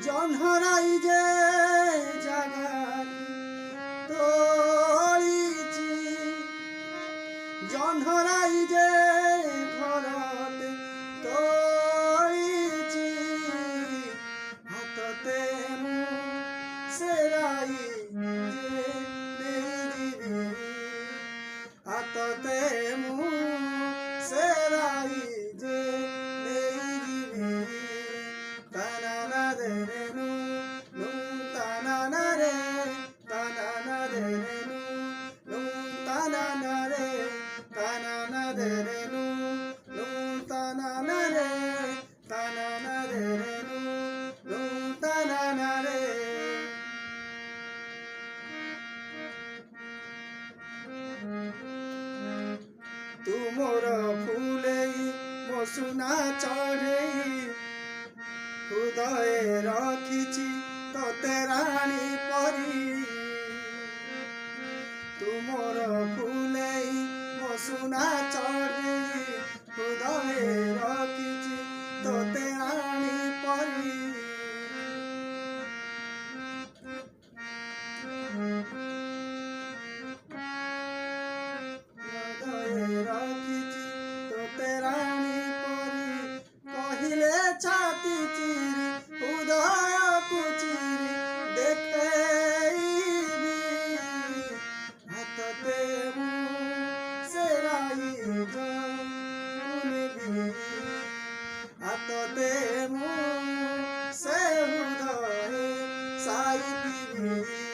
জহরাই যে জাগাত তৰিছি জহরাই যে ঘৰত তৰিছি হাততে চেৰাই যে নেই হাততে চেৰাই যে तुमर फूले मसुना चढ़े हृदय रखिछि तोते रानी परी तुमर फूले मसुना चढ़े हृदय रखिछि तोते रानी परी छाती चिरी हृदय को चिरी देखैबी हातते सेराई जौनबी हातते से हृदय साई दिबी।